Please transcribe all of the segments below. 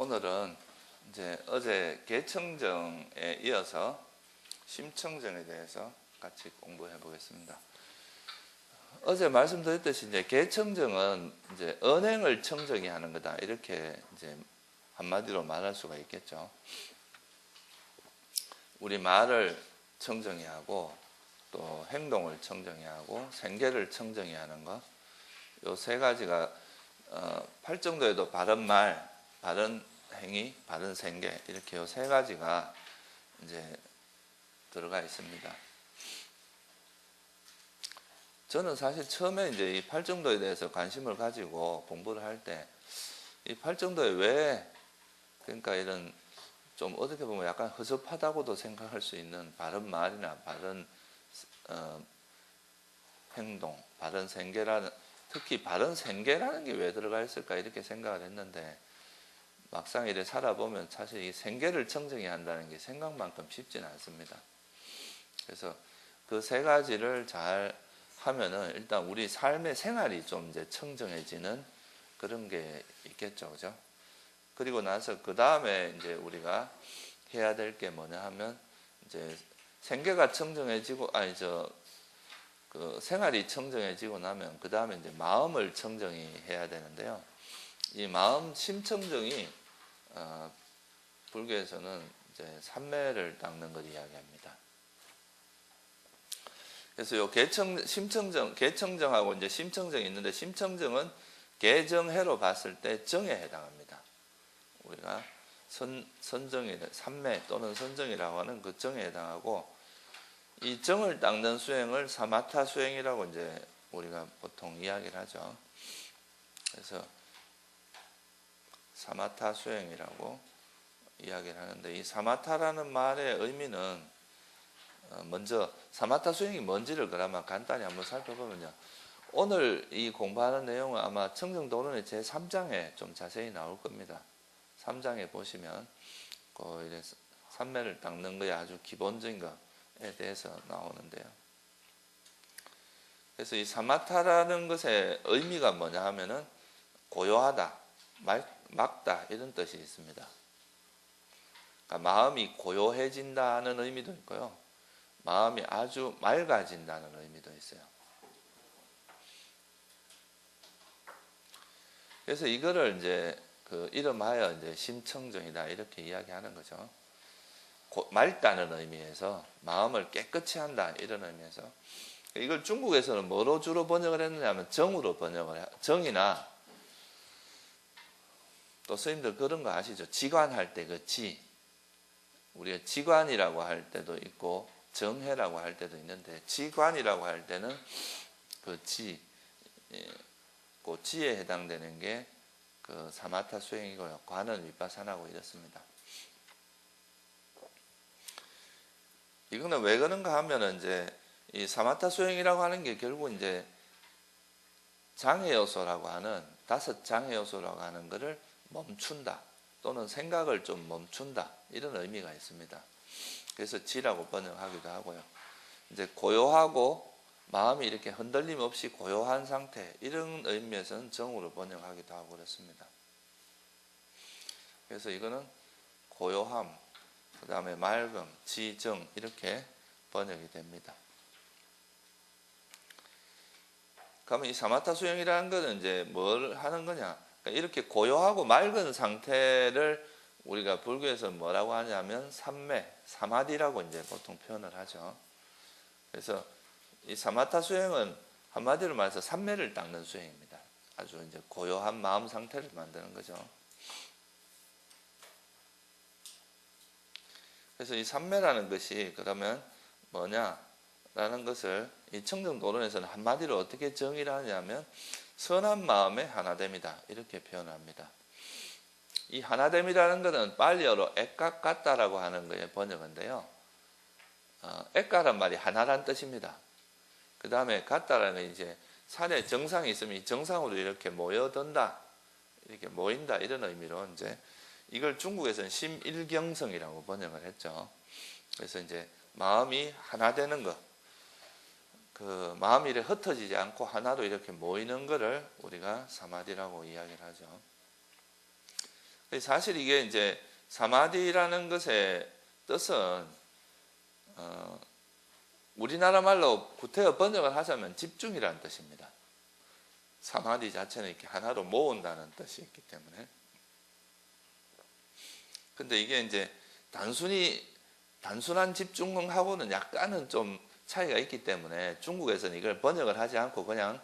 오늘은 이제 어제 계청정에 이어서 심청정에 대해서 같이 공부해 보겠습니다. 어제 말씀드렸듯이 이제 계청정은 이제 언행을 청정히 하는 거다, 이렇게 이제 한마디로 말할 수가 있겠죠. 우리 말을 청정히 하고 또 행동을 청정히 하고 생계를 청정히 하는 것, 요 세 가지가 팔정도에도 바른 말, 바른 행위, 바른 생계, 이렇게 요 세 가지가 이제 들어가 있습니다. 저는 사실 처음에 이제 이 팔정도에 대해서 관심을 가지고 공부를 할 때 이 팔정도에 왜, 그러니까 이런 좀 어떻게 보면 약간 허접하다고도 생각할 수 있는 바른 말이나 바른 행동, 바른 생계라는, 특히 바른 생계라는 게 왜 들어가 있을까, 이렇게 생각을 했는데 막상 이래 살아보면 사실 이 생계를 청정히 한다는 게 생각만큼 쉽지는 않습니다. 그래서 그 세 가지를 잘 하면은 일단 우리 삶의 생활이 좀 이제 청정해지는 그런 게 있겠죠, 그죠? 그리고 나서 그 다음에 이제 우리가 해야 될 게 뭐냐 하면 이제 생계가 청정해지고, 그 생활이 청정해지고 나면 그 다음에 이제 마음을 청정히 해야 되는데요. 이 마음 심청정이 불교에서는 이제 삼매를 닦는 걸 이야기합니다. 그래서 요 계청정하고 이제 심청정이 있는데, 심청정은 계정해로 봤을 때 정에 해당합니다. 우리가 선정이, 삼매 또는 선정이라고 하는 그 정에 해당하고, 이 정을 닦는 수행을 사마타 수행이라고 이제 우리가 보통 이야기를 하죠. 그래서 사마타 수행이라고 이야기를 하는데, 이 사마타라는 말의 의미는 먼저 사마타 수행이 뭔지를 그러면 간단히 한번 살펴보면요, 오늘 이 공부하는 내용은 아마 청정도론의 제3장에 좀 자세히 나올 겁니다. 3장에 보시면 그 삼매를 닦는 거에 아주 기본적인 것에 대해서 나오는데요. 그래서 이 사마타라는 것의 의미가 뭐냐 하면은 고요하다, 막다, 이런 뜻이 있습니다. 그러니까 마음이 고요해진다는 의미도 있고요, 마음이 아주 맑아진다는 의미도 있어요. 그래서 이거를 이제 이름하여 이제 심청정이다, 이렇게 이야기하는 거죠. 맑다는 의미에서 마음을 깨끗이 한다, 이런 의미에서. 이걸 중국에서는 뭐로 주로 번역을 했느냐면 정으로 번역을 정이나 또 스님들 그런 거 아시죠? 지관할 때 그 지, 우리가 지관이라고 할 때도 있고 정해라고 할 때도 있는데, 지관이라고 할 때는 그 지, 그 지에 해당되는 게 그 사마타 수행이고요, 관은 위파사나고 이렇습니다. 이거는 왜 그런가 하면은 이제 이 사마타 수행이라고 하는 게 결국 이제 장애 요소라고 하는, 5 장애 요소라고 하는 것을 멈춘다, 또는 생각을 좀 멈춘다, 이런 의미가 있습니다. 그래서 지라고 번역하기도 하고요. 이제 고요하고 마음이 이렇게 흔들림 없이 고요한 상태, 이런 의미에서는 정으로 번역하기도 하고 그렇습니다. 그래서 이거는 고요함, 그 다음에 맑음, 지정, 이렇게 번역이 됩니다. 그러면 이 사마타 수행이라는 것은 이제 뭘 하는 거냐? 그러니까 이렇게 고요하고 맑은 상태를 우리가 불교에서 뭐라고 하냐면 삼매, 사마디라고 이제 보통 표현을 하죠. 그래서 이 사마타 수행은 한마디로 말해서 삼매를 닦는 수행입니다. 아주 이제 고요한 마음 상태를 만드는 거죠. 그래서 이 삼매라는 것이 그러면 뭐냐라는 것을 이 청정도론에서는 한마디로 어떻게 정의를 하냐면 선한 마음의 하나됨이다, 이렇게 표현합니다. 이 하나됨이라는 것은 빨리어로 액각 같다라고 하는 거에 번역인데요. 액가란 말이 하나란 뜻입니다. 그 다음에 같다라는 이제 산에 정상이 있으면 이 정상으로 이렇게 모여든다, 이렇게 모인다, 이런 의미로 이제 이걸 중국에서는 심일경성이라고 번역을 했죠. 그래서 이제 마음이 하나 되는 것, 그 마음이 이렇게 흩어지지 않고 하나로 이렇게 모이는 것을 우리가 사마디라고 이야기를 하죠. 사실 이게 이제 사마디라는 것의 뜻은 우리나라 말로 구태여 번역을 하자면 집중이라는 뜻입니다. 사마디 자체는 이렇게 하나로 모은다는 뜻이 있기 때문에. 근데 이게 이제 단순한 집중하고는 약간은 좀 차이가 있기 때문에 중국에서는 이걸 번역을 하지 않고 그냥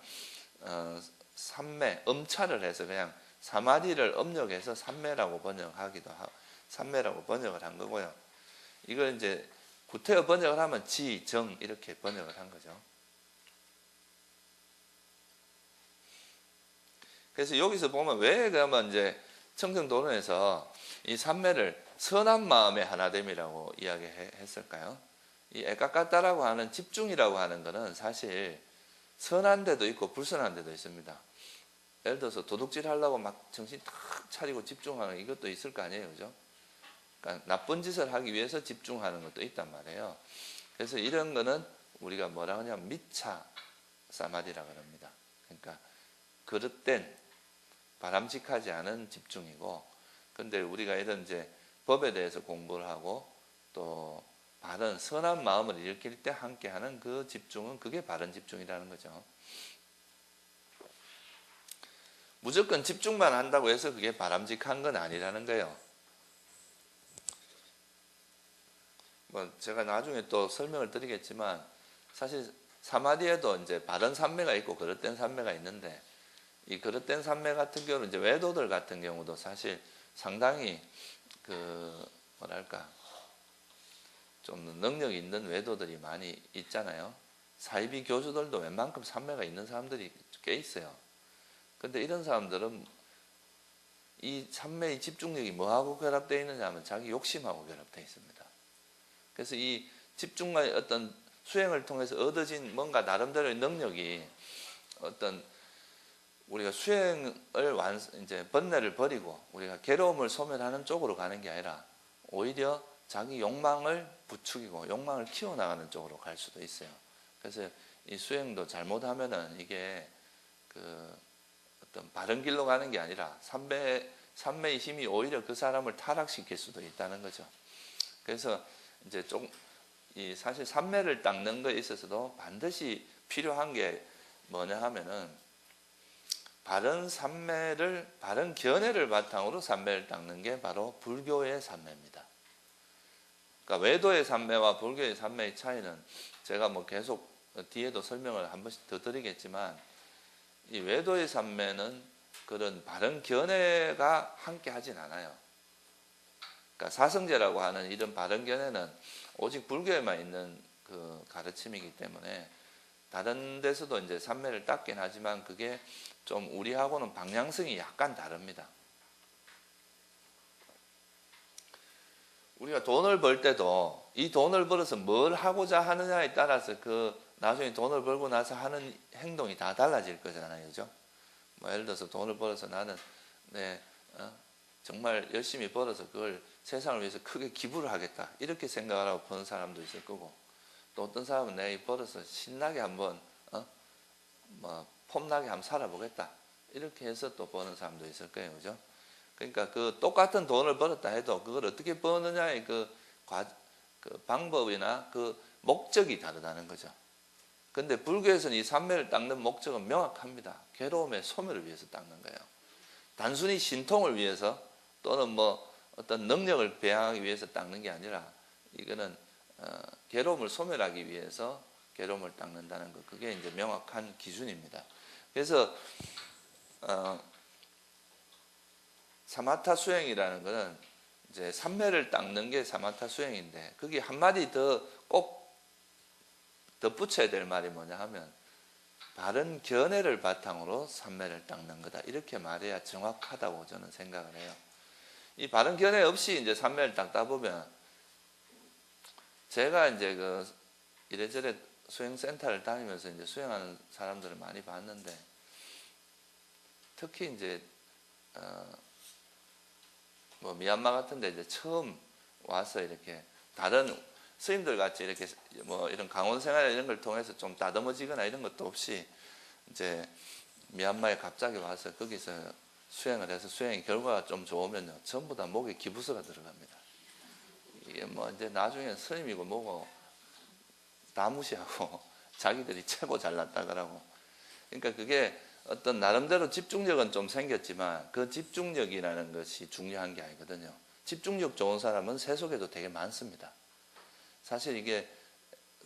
삼매, 음차를 해서 그냥 사마디를 음력해서 삼매라고 번역하기도 하고 삼매라고 번역을 한 거고요. 이걸 이제 구태여 번역을 하면 지, 정 이렇게 번역을 한 거죠. 그래서 여기서 보면 왜 그러면 이제 청정도론에서 이 삼매를 선한 마음의 하나됨이라고 이야기했을까요? 이 에까까따라고 하는 집중이라고 하는 것은 사실 선한 데도 있고 불선한 데도 있습니다. 예를 들어서 도둑질 하려고 막 정신 탁 차리고 집중하는 이것도 있을 거 아니에요, 그죠? 그러니까 나쁜 짓을 하기 위해서 집중하는 것도 있단 말이에요. 그래서 이런 거는 우리가 뭐라 하냐면 미차 사마디라고 합니다. 그러니까 그릇된 바람직하지 않은 집중이고, 근데 우리가 이런 이제 법에 대해서 공부를 하고 또 바른 선한 마음을 일으킬 때 함께 하는 그 집중은 그게 바른 집중이라는 거죠. 무조건 집중만 한다고 해서 그게 바람직한 건 아니라는 거예요. 뭐 제가 나중에 또 설명을 드리겠지만 사실 사마디에도 이제 바른 삼매가 있고 그릇된 삼매가 있는데, 이 그릇된 삼매 같은 경우는 이제 외도들 같은 경우도 사실 상당히 뭐랄까 좀 능력 있는 외도들이 많이 있잖아요. 사이비 교주들도 웬만큼 삼매가 있는 사람들이 꽤 있어요. 근데 이런 사람들은 이 삼매의 집중력이 뭐하고 결합되어 있느냐 하면 자기 욕심하고 결합되어 있습니다. 그래서 이 집중과의 어떤 수행을 통해서 얻어진 뭔가 나름대로의 능력이 어떤 우리가 수행을 이제 번뇌를 버리고 우리가 괴로움을 소멸하는 쪽으로 가는 게 아니라 오히려 자기 욕망을 부추기고 욕망을 키워나가는 쪽으로 갈 수도 있어요. 그래서 이 수행도 잘못하면은 이게 어떤 바른 길로 가는 게 아니라 삼매의 힘이 오히려 그 사람을 타락시킬 수도 있다는 거죠. 그래서 이제 이 사실 삼매를 닦는 거에 있어서도 반드시 필요한 게 뭐냐 하면은 바른 견해를 바탕으로 삼매를 닦는 게 바로 불교의 삼매입니다. 그러니까 외도의 삼매와 불교의 삼매의 차이는 제가 뭐 계속 뒤에도 설명을 한 번씩 더 드리겠지만, 이 외도의 삼매는 그런 바른 견해가 함께 하진 않아요. 그러니까 사성제라고 하는 이런 바른 견해는 오직 불교에만 있는 그 가르침이기 때문에 다른 데서도 이제 삼매를 닦긴 하지만 그게 좀 우리하고는 방향성이 약간 다릅니다. 우리가 돈을 벌 때도 이 돈을 벌어서 뭘 하고자 하느냐에 따라서 나중에 돈을 벌고 나서 하는 행동이 다 달라질 거잖아요, 그죠? 뭐 예를 들어서 돈을 벌어서 나는 정말 열심히 벌어서 그걸 세상을 위해서 크게 기부를 하겠다 이렇게 생각을 하고 버는 사람도 있을 거고, 또 어떤 사람은 내가 벌어서 신나게 한번 폼나게 한번 살아보겠다 이렇게 해서 또 버는 사람도 있을 거예요, 그죠? 그러니까 그 똑같은 돈을 벌었다 해도 그걸 어떻게 버느냐의 그 방법이나 그 목적이 다르다는 거죠. 근데 불교에서는 이 삼매를 닦는 목적은 명확합니다. 괴로움의 소멸을 위해서 닦는 거예요. 단순히 신통을 위해서 또는 뭐 어떤 능력을 배양하기 위해서 닦는 게 아니라 이거는 괴로움을 소멸하기 위해서 괴로움을 닦는다는 것, 그게 이제 명확한 기준입니다. 그래서 사마타 수행이라는 것은 이제 삼매를 닦는 게 사마타 수행인데, 거기 한마디 꼭 덧붙여야 될 말이 뭐냐 하면 바른 견해를 바탕으로 삼매를 닦는 거다 이렇게 말해야 정확하다고 저는 생각을 해요. 이 바른 견해 없이 이제 삼매를 닦다 보면, 제가 이제 이래저래 수행센터를 다니면서 이제 수행하는 사람들을 많이 봤는데, 특히 이제 뭐 미얀마 같은데 이제 처음 와서 이렇게 다른 스님들 같이 이렇게 뭐 이런 강원 생활 이런 걸 통해서 좀 다듬어지거나 이런 것도 없이 이제 미얀마에 갑자기 와서 거기서 수행을 해서 수행의 결과가 좀 좋으면요, 전부 다 목에 기부스가 들어갑니다. 이게 뭐 이제 나중에 스님이고 뭐고 다 무시하고 자기들이 최고 잘났다 그러고. 그러니까 그게 어떤 나름대로 집중력은 좀 생겼지만 그 집중력이라는 것이 중요한 게 아니거든요. 집중력 좋은 사람은 세속에도 되게 많습니다. 사실 이게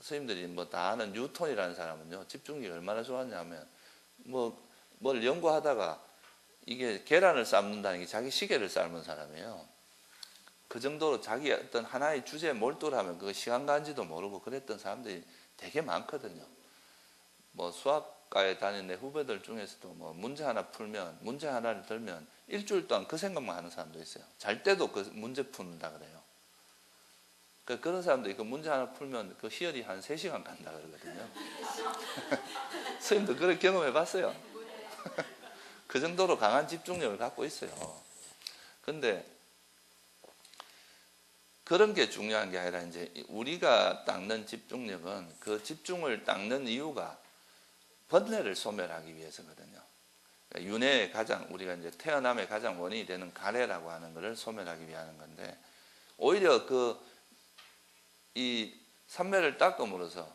스님들이 뭐 다 아는 뉴턴이라는 사람은요, 집중력이 얼마나 좋았냐면 뭘 연구하다가 이게 계란을 삶는다는 게 자기 시계를 삶은 사람이에요. 그 정도로 자기 어떤 하나의 주제에 몰두를 하면 그 시간 가는지도 모르고 그랬던 사람들이 되게 많거든요. 뭐 수학과에 다니는 내 후배들 중에서도 뭐 문제 하나 풀면, 문제 하나를 들면 일주일 동안 그 생각만 하는 사람도 있어요. 잘 때도 그 문제 푼다 그래요. 그런 사람들이 그 문제 하나 풀면 그 희열이 한 3시간 간다 그러거든요. 선생님도 그런 경험해 봤어요. 그 정도로 강한 집중력을 갖고 있어요. 근데 그런 게 중요한 게 아니라 이제 우리가 닦는 집중력은 그 집중을 닦는 이유가 번뇌를 소멸하기 위해서거든요. 그러니까 윤회의 가장, 우리가 이제 태어남의 가장 원인이 되는 가래라고 하는 것을 소멸하기 위한 건데, 오히려 이 삼매를 닦음으로써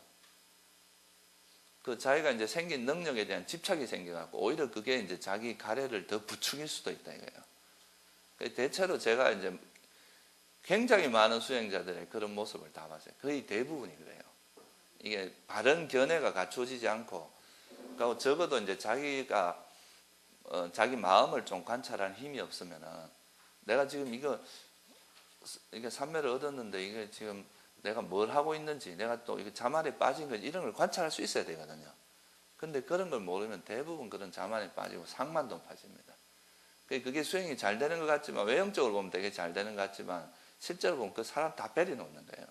그 자기가 이제 생긴 능력에 대한 집착이 생겨갖고 오히려 그게 이제 자기 가래를 더 부추길 수도 있다 이거예요. 대체로 제가 이제 굉장히 많은 수행자들의 그런 모습을 다 봤어요. 거의 대부분이 그래요. 이게 바른 견해가 갖추어지지 않고, 그리고 적어도 이제 자기가 자기 마음을 좀 관찰하는 힘이 없으면은, 내가 지금 이게 삼매를 얻었는데 이게 지금 내가 뭘 하고 있는지, 내가 또 이게 자만에 빠진 건지 이런 걸 관찰할 수 있어야 되거든요. 근데 그런 걸 모르면 대부분 그런 자만에 빠지고 상만도 빠집니다. 그게 수행이 잘 되는 것 같지만, 외형적으로 보면 되게 잘 되는 것 같지만 실제로 보면 그 사람 다 베리 놓는 거예요.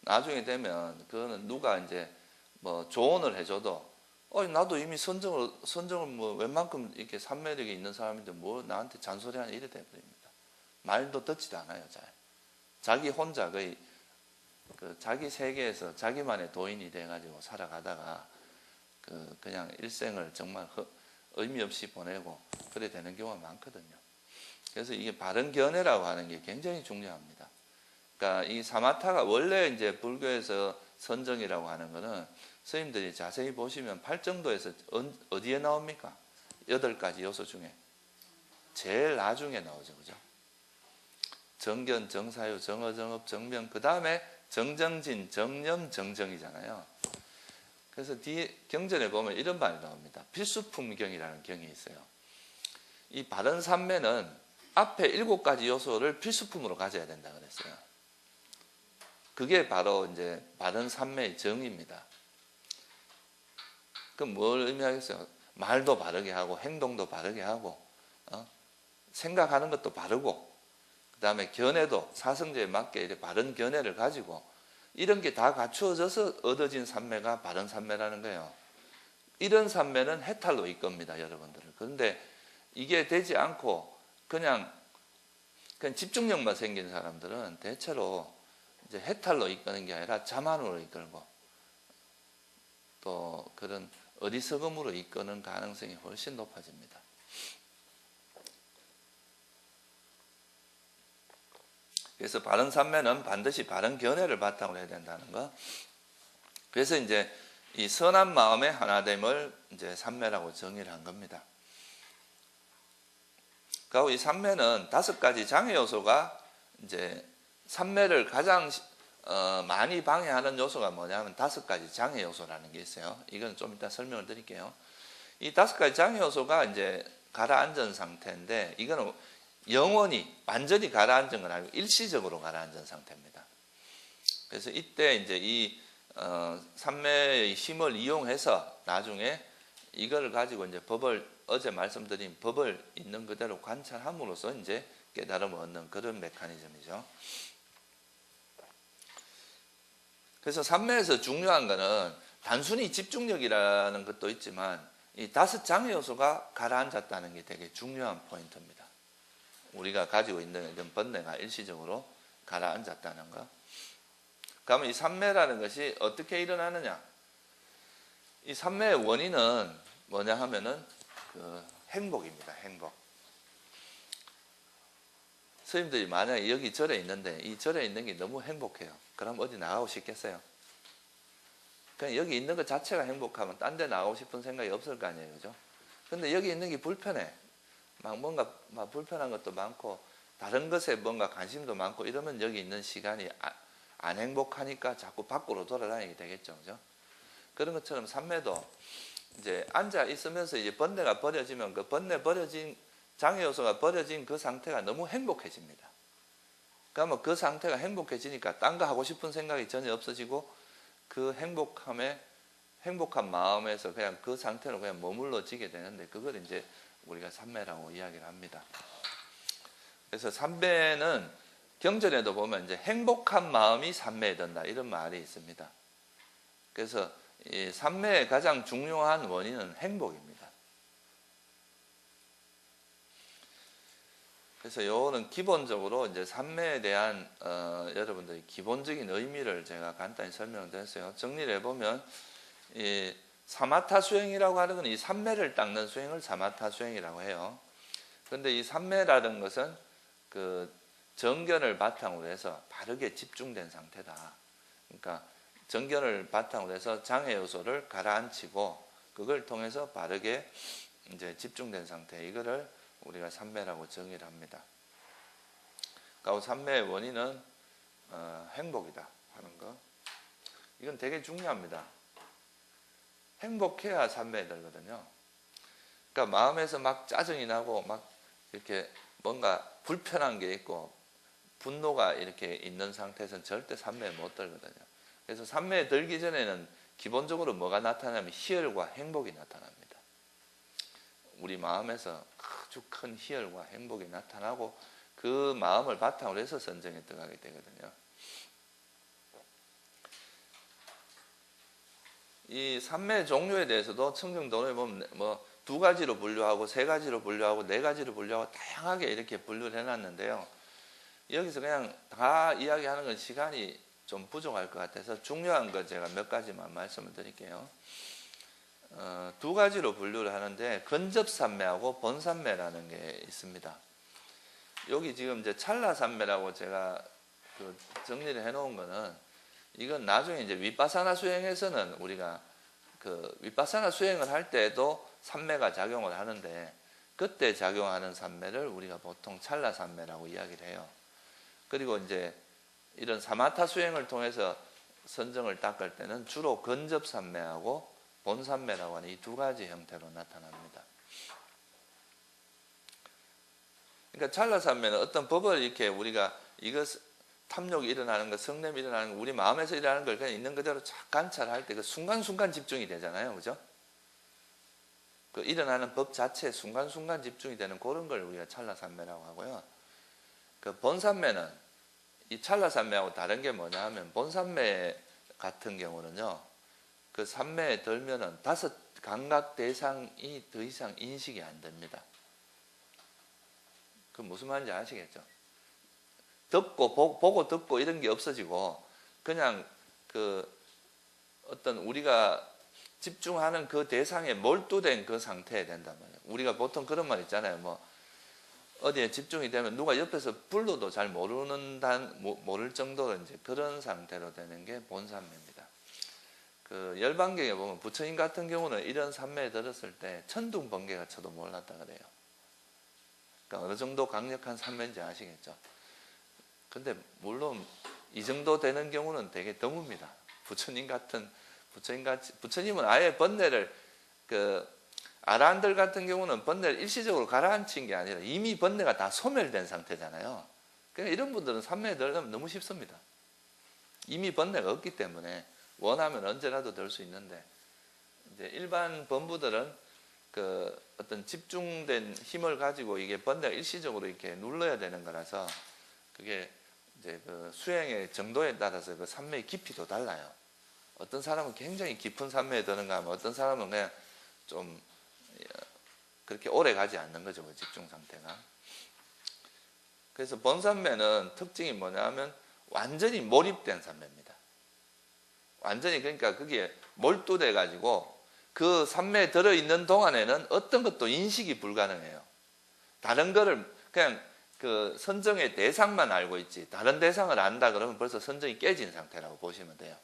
나중에 되면 그거는 누가 이제 뭐 조언을 해줘도 나도 이미 선정을 뭐 웬만큼 이렇게 삼매력이 있는 사람인데 뭐 나한테 잔소리하냐 이래 돼버립니다. 말도 듣지도 않아요. 잘 자기 혼자 거의 자기 세계에서 자기만의 도인이 돼가지고 살아가다가 그냥 일생을 정말 의미 없이 보내고 그래 되는 경우가 많거든요. 그래서 이게 바른 견해라고 하는 게 굉장히 중요합니다. 그러니까 이 사마타가 원래 이제 불교에서 선정이라고 하는 거는 스님들이 자세히 보시면 팔정도에서 어디에 나옵니까? 8가지 요소 중에 제일 나중에 나오죠. 그죠? 정견, 정사유, 정어, 정업, 정명, 그 다음에 정정진, 정념, 정정이잖아요. 그래서 뒤에 경전에 보면 이런 말이 나옵니다. 필수품경이라는 경이 있어요. 이 바른 삼매는 앞에 7가지 요소를 필수품으로 가져야 된다 그랬어요. 그게 바로 이제 바른 삼매의 정입니다. 그럼 뭘 의미하겠어요? 말도 바르게 하고 행동도 바르게 하고 생각하는 것도 바르고, 그 다음에 견해도 사성제에 맞게 이렇게 바른 견해를 가지고 이런 게 다 갖추어져서 얻어진 삼매가 바른 삼매라는 거예요. 이런 삼매는 해탈로 이끕니다, 여러분들을. 그런데 이게 되지 않고 그냥 집중력만 생긴 사람들은 대체로 이제 해탈로 이끄는 게 아니라 자만으로 이끌고 또 그런 어리석음으로 이끄는 가능성이 훨씬 높아집니다. 그래서 바른 삼매는 반드시 바른 견해를 바탕으로 해야 된다는 거. 그래서 이제 이 선한 마음의 하나됨을 이제 삼매라고 정의를 한 겁니다. 그리고 이 삼매는 5가지 장애 요소가 이제 삼매를 가장 많이 방해하는 요소가 뭐냐면 5가지 장애 요소라는 게 있어요. 이건 좀 이따 설명을 드릴게요. 이 5가지 장애 요소가 이제 가라앉은 상태인데, 이거는 영원히 완전히 가라앉은 건 아니고 일시적으로 가라앉은 상태입니다. 그래서 이때 이제 이 삼매의 힘을 이용해서 나중에 이걸 가지고 이제 법을, 어제 말씀드린 법을 있는 그대로 관찰함으로써 이제 깨달음을 얻는 그런 메커니즘이죠. 그래서 삼매에서 중요한 거는 단순히 집중력이라는 것도 있지만 이 5장애 요소가 가라앉았다는 게 되게 중요한 포인트입니다. 우리가 가지고 있는 이런 번뇌가 일시적으로 가라앉았다는 거. 그러면 이 삼매라는 것이 어떻게 일어나느냐? 이 삼매의 원인은 뭐냐 하면은 행복입니다. 행복. 스님들이 만약에 여기 절에 있는데 이 절에 있는 게 너무 행복해요. 그럼 어디 나가고 싶겠어요? 그냥 여기 있는 것 자체가 행복하면 딴 데 나가고 싶은 생각이 없을 거 아니에요. 그죠? 근데 여기 있는 게 불편해. 막 뭔가 막 불편한 것도 많고 다른 것에 뭔가 관심도 많고 이러면 여기 있는 시간이 안 행복하니까 자꾸 밖으로 돌아다니게 되겠죠. 그죠? 그런 것처럼 삼매도 이제 앉아 있으면서 이제 번뇌가 버려지면 그 번뇌 버려진 장애 요소가 버려진 그 상태가 너무 행복해집니다. 그러면 그 상태가 행복해지니까 딴 거 하고 싶은 생각이 전혀 없어지고 그 행복한 마음에서 그냥 그 상태로 그냥 머물러지게 되는데 그걸 이제 우리가 삼매라고 이야기를 합니다. 그래서 삼매는 경전에도 보면 이제 행복한 마음이 삼매에 든다 이런 말이 있습니다. 그래서 이 삼매의 가장 중요한 원인은 행복입니다. 그래서 요거는 기본적으로 이제 삼매에 대한 여러분들의 기본적인 의미를 제가 간단히 설명을 드렸어요. 정리를 해보면 이 사마타 수행이라고 하는 건 이 삼매를 닦는 수행을 사마타 수행이라고 해요. 그런데 이 삼매라는 것은 그 정견을 바탕으로 해서 바르게 집중된 상태다. 그러니까 정견을 바탕으로 해서 장애 요소를 가라앉히고 그걸 통해서 바르게 이제 집중된 상태. 이거를 우리가 삼매라고 정의를 합니다. 그러니까 삼매의 원인은 행복이다 하는 거. 이건 되게 중요합니다. 행복해야 삼매에 들거든요. 그러니까 마음에서 막 짜증이 나고 막 이렇게 뭔가 불편한 게 있고 분노가 이렇게 있는 상태에서는 절대 삼매에 못 들거든요. 그래서 삼매에 들기 전에는 기본적으로 뭐가 나타나면 희열과 행복이 나타납니다. 우리 마음에서 아주 큰 희열과 행복이 나타나고 그 마음을 바탕으로 해서 선정에 들어가게 되거든요. 이 삼매 종류에 대해서도 청정도론에 보면 뭐 2가지로 분류하고 3가지로 분류하고 4가지로 분류하고 다양하게 이렇게 분류를 해놨는데요. 여기서 그냥 다 이야기하는 건 시간이 좀 부족할 것 같아서 중요한 거 제가 몇 가지만 말씀을 드릴게요. 2가지로 분류를 하는데 근접삼매하고 본삼매라는 게 있습니다. 여기 지금 이제 찰나삼매라고 제가 그 정리를 해놓은 거는 이건 나중에 이제 윗바사나 수행에서는 우리가 그 윗바사나 수행을 할 때도 삼매가 작용을 하는데 그때 작용하는 삼매를 우리가 보통 찰나삼매라고 이야기를 해요. 그리고 이제 이런 사마타 수행을 통해서 선정을 닦을 때는 주로 근접삼매하고 본삼매라고 하는 이 2가지 형태로 나타납니다. 그러니까 찰나삼매는 어떤 법을 이렇게 우리가 이것 탐욕이 일어나는 것, 성냄이 일어나는 것, 우리 마음에서 일어나는 걸 그냥 있는 그대로 착 관찰할 때 그 순간순간 집중이 되잖아요. 그죠? 그 일어나는 법 자체에 순간순간 집중이 되는 그런 걸 우리가 찰나삼매라고 하고요. 그 본삼매는 이 찰나삼매하고 다른 게 뭐냐 하면 본삼매 같은 경우는요. 그 삼매에 들면은 5 감각 대상이 더 이상 인식이 안 됩니다. 그 무슨 말인지 아시겠죠? 듣고 보고 듣고 이런 게 없어지고 그냥 그 어떤 우리가 집중하는 그 대상에 몰두된 그 상태에 된단 말이에요. 우리가 보통 그런 말 있잖아요. 뭐 어디에 집중이 되면 누가 옆에서 불러도 잘 모를 정도로 이제 그런 상태로 되는 게 본삼매입니다. 그 열반경에 보면 부처님 같은 경우는 이런 삼매에 들었을 때 천둥 번개가 쳐도 몰랐다 그래요. 그러니까 어느 정도 강력한 삼매인지 아시겠죠? 근데 물론 이 정도 되는 경우는 되게 드뭅니다. 부처님은 아예 번뇌를 그 아라한들 같은 경우는 번뇌를 일시적으로 가라앉힌 게 아니라 이미 번뇌가 다 소멸된 상태잖아요. 그러니까 이런 분들은 삼매에 들려면 너무 쉽습니다. 이미 번뇌가 없기 때문에 원하면 언제라도 들 수 있는데 이제 일반 범부들은 그 어떤 집중된 힘을 가지고 이게 번뇌가 일시적으로 이렇게 눌러야 되는 거라서 그게 이제 그 수행의 정도에 따라서 그 삼매의 깊이도 달라요. 어떤 사람은 굉장히 깊은 삼매에 드는가 하면 어떤 사람은 그냥 좀 그렇게 오래 가지 않는 거죠. 그 집중 상태가. 그래서 본삼매는 특징이 뭐냐 하면 완전히 몰입된 삼매입니다. 완전히 그러니까 그게 몰두돼 가지고 그 산매에 들어있는 동안에는 어떤 것도 인식이 불가능해요. 다른 거를 그냥 그 선정의 대상만 알고 있지 다른 대상을 안다 그러면 벌써 선정이 깨진 상태라고 보시면 돼요.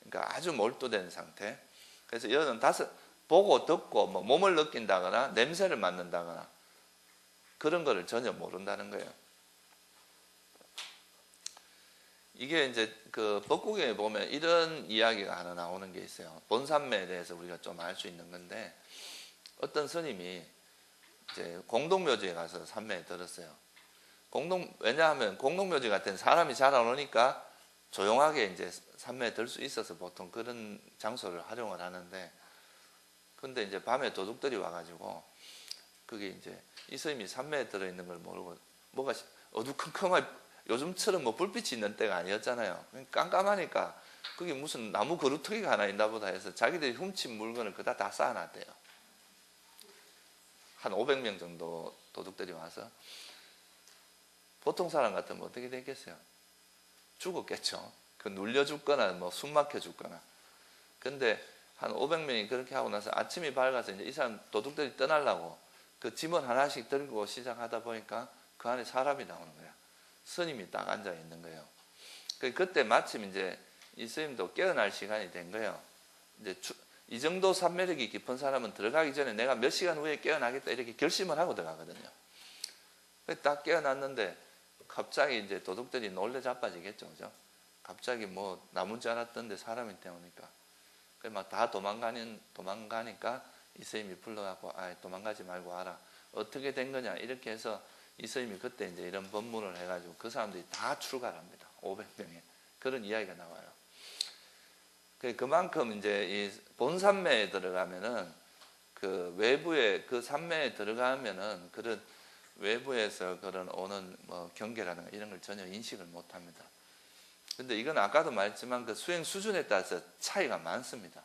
그러니까 아주 몰두된 상태. 그래서 여는 보고 듣고 뭐 몸을 느낀다거나 냄새를 맡는다거나 그런 거를 전혀 모른다는 거예요. 이게 이제 그 법국에 보면 이런 이야기가 하나 나오는 게 있어요. 본산매에 대해서 우리가 좀 알 수 있는 건데 어떤 스님이 이제 공동묘지에 가서 산매에 들었어요. 왜냐하면 공동묘지 같은 사람이 잘 안 오니까 조용하게 이제 산매에 들 수 있어서 보통 그런 장소를 활용을 하는데 근데 이제 밤에 도둑들이 와가지고 그게 이제 이 스님이 산매에 들어있는 걸 모르고 뭐가 어두컴컴하게 요즘처럼 뭐 불빛이 있는 때가 아니었잖아요. 깜깜하니까 그게 무슨 나무 그루터기가 하나 있나 보다 해서 자기들이 훔친 물건을 그다 다 쌓아놨대요. 한 500명 정도 도둑들이 와서 보통 사람 같으면 어떻게 됐겠어요? 죽었겠죠. 그 눌려 죽거나 뭐 숨 막혀 죽거나. 근데 한 500명이 그렇게 하고 나서 아침이 밝아서 이제 이 사람 도둑들이 떠나려고 그 짐을 하나씩 들고 시작하다 보니까 그 안에 사람이 나오는 거야. 스님이 딱 앉아 있는 거예요. 그때 마침 이제 이 스님도 깨어날 시간이 된 거예요. 이제 이 정도 산매력이 깊은 사람은 들어가기 전에 내가 몇 시간 후에 깨어나겠다 이렇게 결심을 하고 들어가거든요. 딱 깨어났는데 갑자기 이제 도둑들이 놀래 자빠지겠죠, 그죠? 갑자기 뭐 나mun 줄 알았던데 사람이 때우니까 막 다 도망가니까 이 스님이 불러갖고 도망가지 말고 와라. 어떻게 된 거냐 이렇게 해서 이 스님이 그때 이제 이런 법문을 해가지고 그 사람들이 다 출가를 합니다. 500명에 그런 이야기가 나와요. 그만큼 이제 이 본산매에 들어가면은 그 외부의 그 산매에 들어가면은 그런 외부에서 그런 오는 뭐 경계라든가 이런 걸 전혀 인식을 못합니다. 근데 이건 아까도 말했지만 그 수행 수준에 따라서 차이가 많습니다.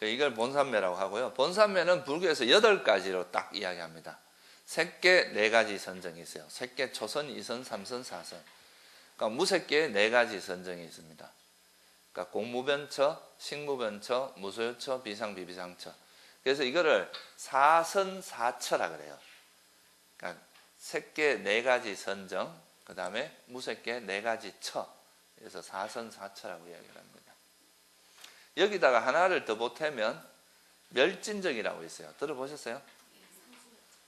이걸 본산매라고 하고요. 본산매는 불교에서 8가지로 딱 이야기합니다. 색계 4가지 선정이 있어요. 색계 초선, 2선, 3선, 4선. 그러니까 무색계에 4가지 선정이 있습니다. 그러니까 공무변처, 식무변처, 무소유처, 비상비비상처. 그래서 이거를 4선사처라 그래요. 그러니까 색계 4가지 선정, 그 다음에 무색계 4가지 처. 그래서 4선사처라고 이야기를 합니다. 여기다가 하나를 더 보태면 멸진정이라고 있어요. 들어보셨어요?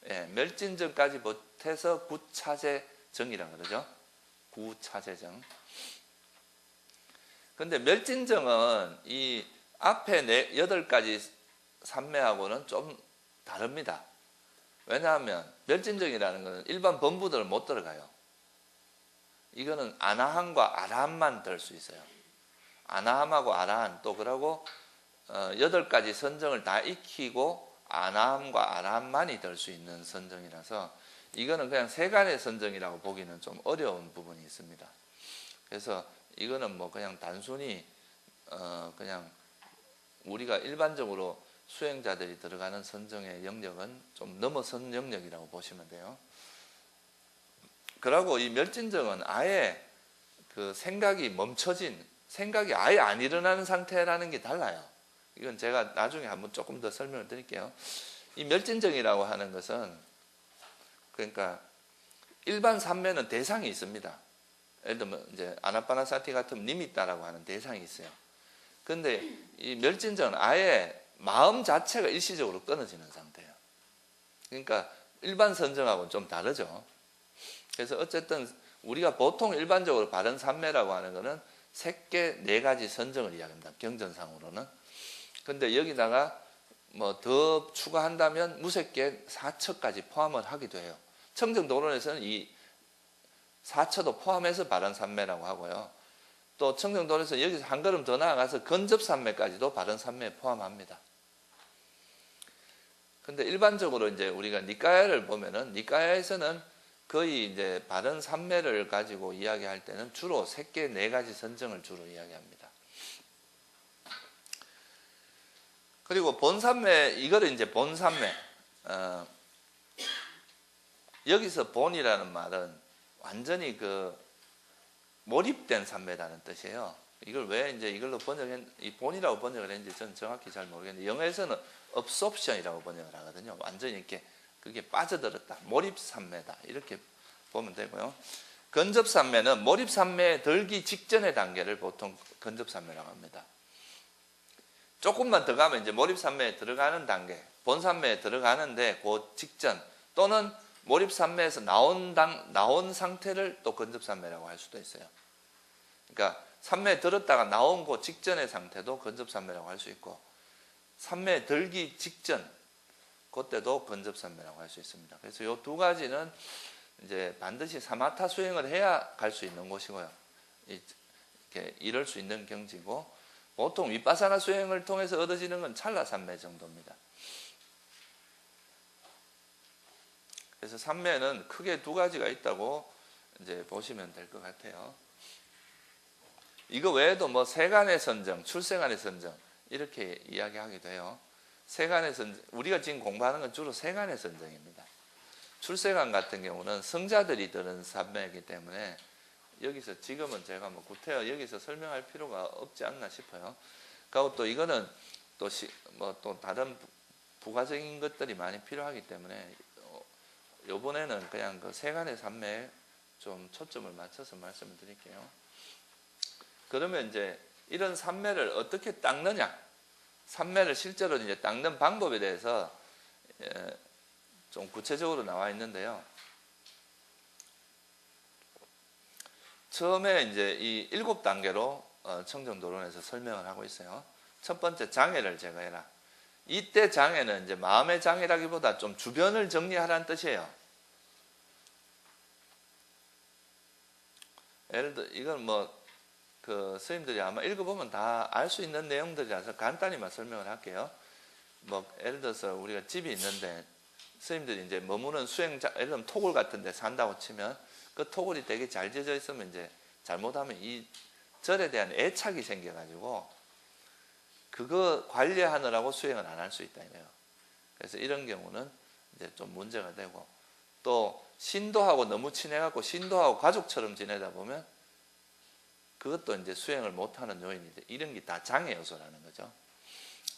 예, 멸진정까지 보태서 구차제정이라고 그러죠. 구차제정. 근데 멸진정은 이 앞에 8가지 산매하고는 좀 다릅니다. 왜냐하면 멸진정이라는 것은 일반 범부들은 못 들어가요. 이거는 아나함과 아라함만 들 수 있어요. 아나함하고 아라함 또 그러고 8가지 선정을 다 익히고 아나함과 아라함만이 될 수 있는 선정이라서 이거는 그냥 세간의 선정이라고 보기는 좀 어려운 부분이 있습니다. 그래서 이거는 뭐 그냥 단순히 그냥 우리가 일반적으로 수행자들이 들어가는 선정의 영역은 좀 넘어선 영역이라고 보시면 돼요. 그리고 이 멸진정은 아예 그 생각이 멈춰진, 생각이 아예 안 일어나는 상태라는 게 달라요. 이건 제가 나중에 한번 조금 더 설명을 드릴게요. 이 멸진정이라고 하는 것은 그러니까 일반 산매는 대상이 있습니다. 예를 들면 이제 아나파나사티 같은 니미따라고 하는 대상이 있어요. 근데 이 멸진정은 아예 마음 자체가 일시적으로 끊어지는 상태예요. 그러니까 일반 선정하고는 좀 다르죠. 그래서 어쨌든 우리가 보통 일반적으로 바른 산매라고 하는 것은 색계 4가지 선정을 이야기합니다. 경전상으로는. 근데 여기다가 뭐 더 추가한다면 무색계 4처까지 포함을 하기도 해요. 청정도론에서는 이 4처도 포함해서 바른 산매라고 하고요. 또 청정도론에서 여기서 한 걸음 더 나아가서 건접산매까지도 바른 산매에 포함합니다. 근데 일반적으로 이제 우리가 니까야를 보면은 니까야에서는 거의 이제 바른 산매를 가지고 이야기할 때는 주로 색계 4가지 선정을 주로 이야기합니다. 그리고 본산매, 이거를 이제 본산매. 여기서 본이라는 말은 완전히 그 몰입된 산매라는 뜻이에요. 이걸 왜 이제 이걸로 이 본이라고 번역을 했는지 저는 정확히 잘 모르겠는데, 영어에서는 absorption이라고 번역을 하거든요. 완전히 이렇게 그게 빠져들었다, 몰입산매다, 이렇게 보면 되고요. 근접산매는 몰입산매에 들기 직전의 단계를 보통 근접산매라고 합니다. 조금만 더 가면 이제 몰입산매에 들어가는 단계, 본산매에 들어가는데 그 직전, 또는 몰입산매에서 나온 상태를 또 근접산매라고 할 수도 있어요. 그러니까 산매에 들었다가 나온 그 직전의 상태도 근접산매라고 할 수 있고, 산매에 들기 직전, 그때도 근접산매라고 할 수 있습니다. 그래서 이 두 가지는 이제 반드시 사마타 수행을 해야 갈 수 있는 곳이고요. 이렇게 이룰 수 있는 경지고, 보통 위파사나 수행을 통해서 얻어지는 건 찰나산매 정도입니다. 그래서 산매는 크게 두 가지가 있다고 이제 보시면 될 것 같아요. 이거 외에도 뭐 세간의 선정, 출세간의 선정, 이렇게 이야기하기도 해요. 세간의 선정, 우리가 지금 공부하는 건 주로 세간의 선정입니다. 출세간 같은 경우는 성자들이 드는 산매이기 때문에 여기서 지금은 제가 뭐 구태여 여기서 설명할 필요가 없지 않나 싶어요. 그리고 또 이거는 또 다른 부가적인 것들이 많이 필요하기 때문에 이번에는 그냥 그 세간의 산매에 좀 초점을 맞춰서 말씀을 드릴게요. 그러면 이제 이런 산매를 어떻게 닦느냐, 산매를 실제로 이제 닦는 방법에 대해서 좀 구체적으로 나와 있는데요. 처음에 이제 이 7단계로 청정도론에서 설명을 하고 있어요. 첫 번째, 장애를 제거해라. 이때 장애는 이제 마음의 장애라기보다 좀 주변을 정리하라는 뜻이에요. 예를 들어 이건 그 스님들이 아마 읽어보면 다 알 수 있는 내용들이라서 간단히만 설명을 할게요. 예를 들어서 우리가 집이 있는데 스님들이 이제 머무는 수행장, 예를 들면 토굴 같은 데 산다고 치면 그 토굴이 되게 잘 지어져 있으면 이제 잘못하면 이 절에 대한 애착이 생겨가지고 그거 관리하느라고 수행을 안 할 수 있다 이래요. 그래서 이런 경우는 이제 좀 문제가 되고, 또 신도하고 너무 친해갖고 신도하고 가족처럼 지내다 보면 그것도 이제 수행을 못하는 요인이 돼. 이런 게 다 장애 요소라는 거죠.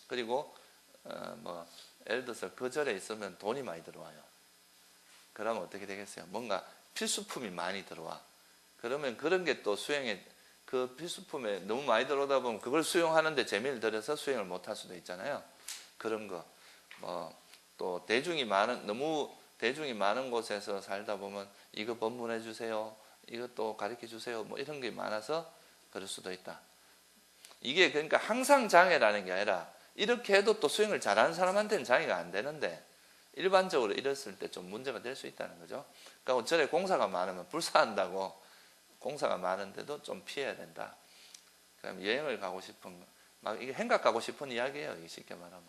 그리고 예를 들어서 그 절에 있으면 돈이 많이 들어와요. 그러면 어떻게 되겠어요? 뭔가 필수품이 많이 들어와. 그러면 그런 게 또 수행에, 그 필수품에 너무 많이 들어오다 보면 그걸 수용하는데 재미를 들여서 수행을 못할 수도 있잖아요. 그런 거. 또 너무 대중이 많은 곳에서 살다 보면 이거 법문해 주세요, 이것도 가르쳐 주세요, 이런 게 많아서 그럴 수도 있다. 이게 그러니까 항상 장애라는 게 아니라 이렇게 해도 또 수행을 잘하는 사람한테는 장애가 안 되는데 일반적으로 이랬을 때 좀 문제가 될 수 있다는 거죠. 그러니까 절에 공사가 많으면 불사한다고, 공사가 많은데도 좀 피해야 된다. 그다음에 여행을 가고 싶은 이게 행각 가고 싶은 이야기예요. 이게 쉽게 말하면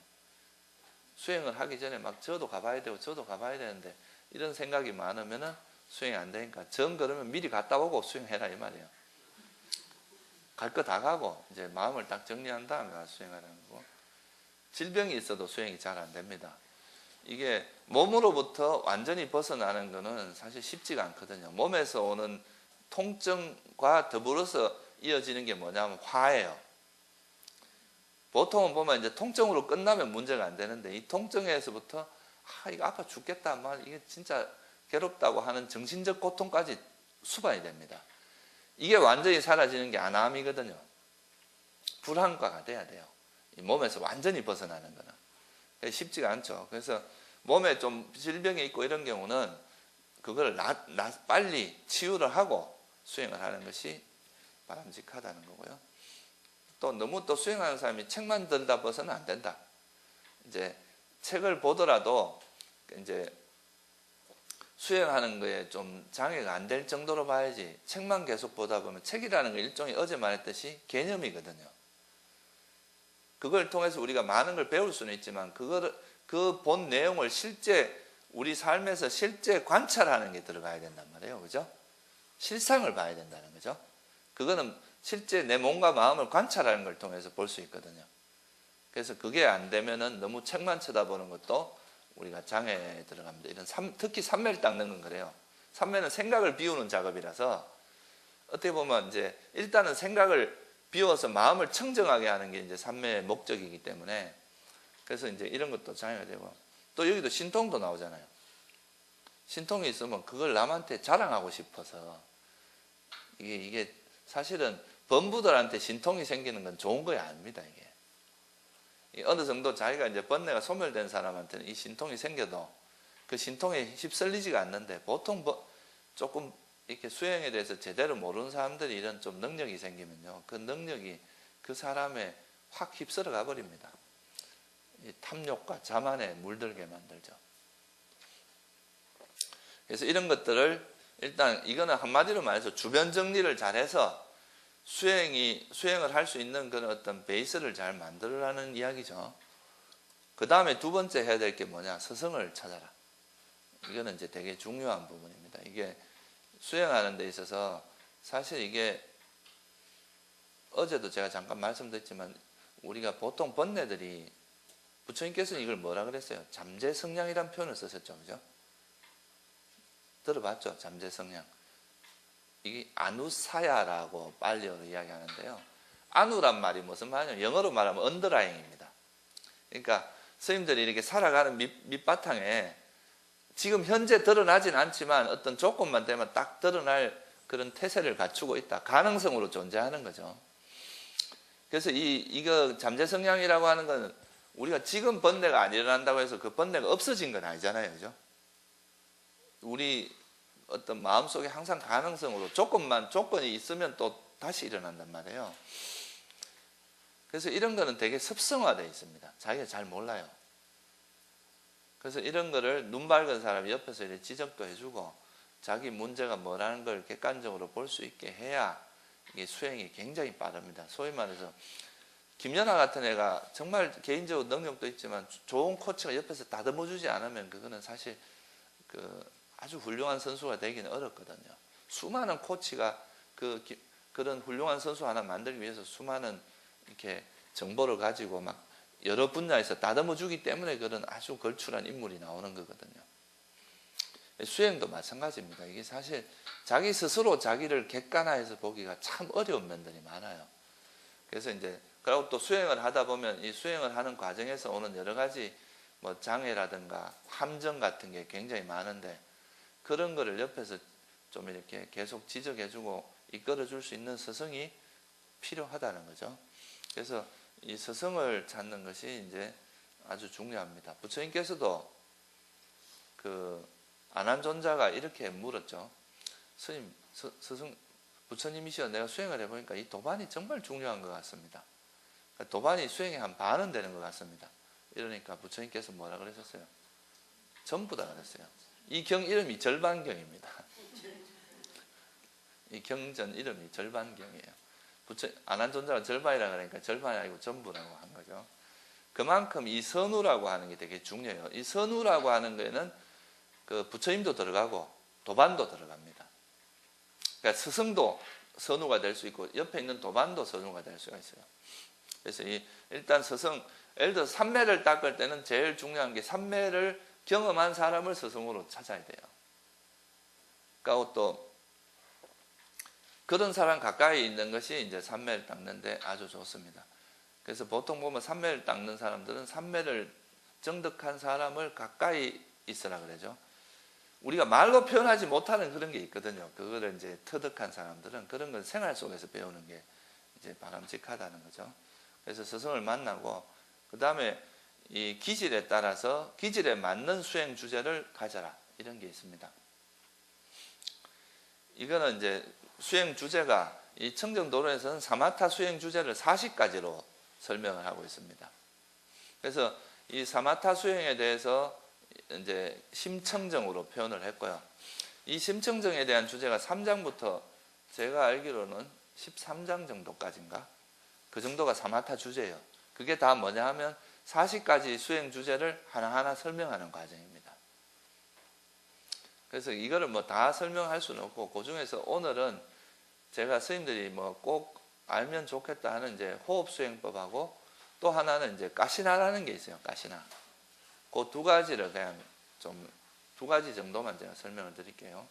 수행을 하기 전에 저도 가봐야 되고 저도 가봐야 되는데 이런 생각이 많으면은 수행이 안 되니까 그러면 미리 갔다 오고 수행해라 이 말이에요. 갈 거 다 가고 이제 마음을 딱 정리한 다음에 수행하라는 거고, 질병이 있어도 수행이 잘 안 됩니다. 이게 몸으로부터 완전히 벗어나는 거는 사실 쉽지가 않거든요. 몸에서 오는 통증과 더불어서 이어지는 게 뭐냐면 화예요. 보통은 보면 이제 통증으로 끝나면 문제가 안 되는데 이 통증에서부터 이거 아파 죽겠다, 이게 진짜 괴롭다고 하는 정신적 고통까지 수반이 됩니다. 이게 완전히 사라지는 게 안암이거든요. 불안과가 돼야 돼요. 이 몸에서 완전히 벗어나는 거는 쉽지가 않죠. 그래서 몸에 좀 질병이 있고 이런 경우는 그걸 빨리 치유를 하고 수행을 하는 것이 바람직하다는 거고요. 또 너무 또 수행하는 사람이 책만 들다 봐서는 안 된다. 이제 책을 보더라도 이제 수행하는 거에 좀 장애가 안 될 정도로 봐야지, 책만 계속 보다 보면 책이라는 건 일종의 어제 말했듯이 개념이거든요. 그걸 통해서 우리가 많은 걸 배울 수는 있지만 그 본 내용을 실제 우리 삶에서 실제 관찰하는 게 들어가야 된단 말이에요. 그죠? 실상을 봐야 된다는 거죠. 그거는 실제 내 몸과 마음을 관찰하는 걸 통해서 볼 수 있거든요. 그래서 그게 안 되면은 너무 책만 쳐다보는 것도 우리가 장애에 들어갑니다. 특히 삼매를 닦는 건 그래요. 삼매는 생각을 비우는 작업이라서 어떻게 보면 이제 일단은 생각을 비워서 마음을 청정하게 하는 게 이제 삼매의 목적이기 때문에, 그래서 이제 이런 것도 장애가 되고, 또 여기도 신통도 나오잖아요. 신통이 있으면 그걸 남한테 자랑하고 싶어서, 이게 사실은 범부들한테 신통이 생기는 건 좋은 거 아닙니다. 이게 어느 정도 자기가 이제 번뇌가 소멸된 사람한테는 이 신통이 생겨도 그 신통에 휩쓸리지가 않는데, 보통 조금 이렇게 수행에 대해서 제대로 모르는 사람들이 이런 좀 능력이 생기면요, 그 능력이 그 사람에 확 휩쓸어 가버립니다. 이 탐욕과 자만에 물들게 만들죠. 그래서 이런 것들을 일단, 이거는 한마디로 말해서 주변 정리를 잘해서 수행을 할 수 있는 그런 어떤 베이스를 잘 만들어라는 이야기죠. 그 다음에 두 번째 해야 될 게 뭐냐? 스승을 찾아라. 이거는 이제 되게 중요한 부분입니다. 이게 수행하는 데 있어서 사실 이게 어제도 제가 잠깐 말씀드렸지만, 우리가 보통 번뇌들이, 부처님께서는 이걸 뭐라 그랬어요? 잠재성량이라는 표현을 쓰셨죠. 그죠? 들어봤죠? 잠재성량. 이게 아누사야라고 빨리어로 이야기하는데요. 아누란 말이 무슨 말이냐면, 영어로 말하면 언더라잉입니다. 그러니까 스님들이 이렇게 살아가는 밑바탕에 지금 현재 드러나진 않지만 어떤 조건만 되면 딱 드러날 그런 태세를 갖추고 있다. 가능성으로 존재하는 거죠. 그래서 이거 잠재성량이라고 하는 건, 우리가 지금 번뇌가 안 일어난다고 해서 그 번뇌가 없어진 건 아니잖아요. 그죠? 우리 어떤 마음속에 항상 가능성으로 조건이 있으면 또 다시 일어난단 말이에요. 그래서 이런 거는 되게 습성화되어 있습니다. 자기가 잘 몰라요. 그래서 이런 거를 눈 밝은 사람이 옆에서 이렇게 지적도 해주고, 자기 문제가 뭐라는 걸 객관적으로 볼 수 있게 해야 이게 수행이 굉장히 빠릅니다. 소위 말해서 김연아 같은 애가 정말 개인적으로 능력도 있지만 좋은 코치가 옆에서 다듬어 주지 않으면 그거는 사실 아주 훌륭한 선수가 되기는 어렵거든요. 수많은 코치가 그런 훌륭한 선수 하나 만들기 위해서 수많은 이렇게 정보를 가지고 막 여러 분야에서 다듬어 주기 때문에 그런 아주 걸출한 인물이 나오는 거거든요. 수행도 마찬가지입니다. 이게 사실 자기 스스로 자기를 객관화해서 보기가 참 어려운 면들이 많아요. 그래서 이제 그리고 또 수행을 하다 보면 이 수행을 하는 과정에서 오는 여러 가지 뭐 장애라든가 함정 같은 게 굉장히 많은데, 그런 거를 옆에서 좀 이렇게 계속 지적해주고 이끌어줄 수 있는 스승이 필요하다는 거죠. 그래서 이 스승을 찾는 것이 이제 아주 중요합니다. 부처님께서도 안한존자가 이렇게 물었죠. 스님, 스승, 부처님이시여, 내가 수행을 해보니까 이 도반이 정말 중요한 것 같습니다. 도반이 수행의 한 반은 되는 것 같습니다. 이러니까 부처님께서 뭐라 그러셨어요? 전부 다 그랬어요. 이 경 이름이 절반경입니다. 이 경전 이름이 절반경이에요. 안한존자가 절반이라 그러니까 절반이 아니고 전부라고 한 거죠. 그만큼 이 선우라고 하는 게 되게 중요해요. 이 선우라고 하는 거에는 그 부처님도 들어가고 도반도 들어갑니다. 그러니까 스승도 선우가 될 수 있고 옆에 있는 도반도 선우가 될 수가 있어요. 그래서 일단 스승, 예를 들어 삼매를 닦을 때는 제일 중요한 게 삼매를 경험한 사람을 스승으로 찾아야 돼요. 그러니까 또 그런 사람 가까이 있는 것이 이제 삼매를 닦는데 아주 좋습니다. 그래서 보통 보면 삼매를 닦는 사람들은 삼매를 정득한 사람을 가까이 있으라 그러죠. 우리가 말로 표현하지 못하는 그런 게 있거든요. 그거를 이제 터득한 사람들은 그런 건 생활 속에서 배우는 게 이제 바람직하다는 거죠. 그래서 스승을 만나고, 그 다음에 이 기질에 따라서 기질에 맞는 수행 주제를 가져라, 이런 게 있습니다. 이거는 이제 수행 주제가 이 청정도론에서는 사마타 수행 주제를 40가지로 설명을 하고 있습니다. 그래서 이 사마타 수행에 대해서 이제 심청정으로 표현을 했고요. 이 심청정에 대한 주제가 3장부터 제가 알기로는 13장 정도까지인가? 그 정도가 사마타 주제예요. 그게 다 뭐냐 하면 40가지 수행 주제를 하나하나 설명하는 과정입니다. 그래서 이거를 뭐 다 설명할 수는 없고, 그 중에서 오늘은 제가 스님들이 뭐 꼭 알면 좋겠다 하는 이제 호흡 수행법하고, 또 하나는 이제 까시나라는 게 있어요. 까시나. 그 두 가지를 그냥 좀 두 가지 정도만 제가 설명을 드릴게요.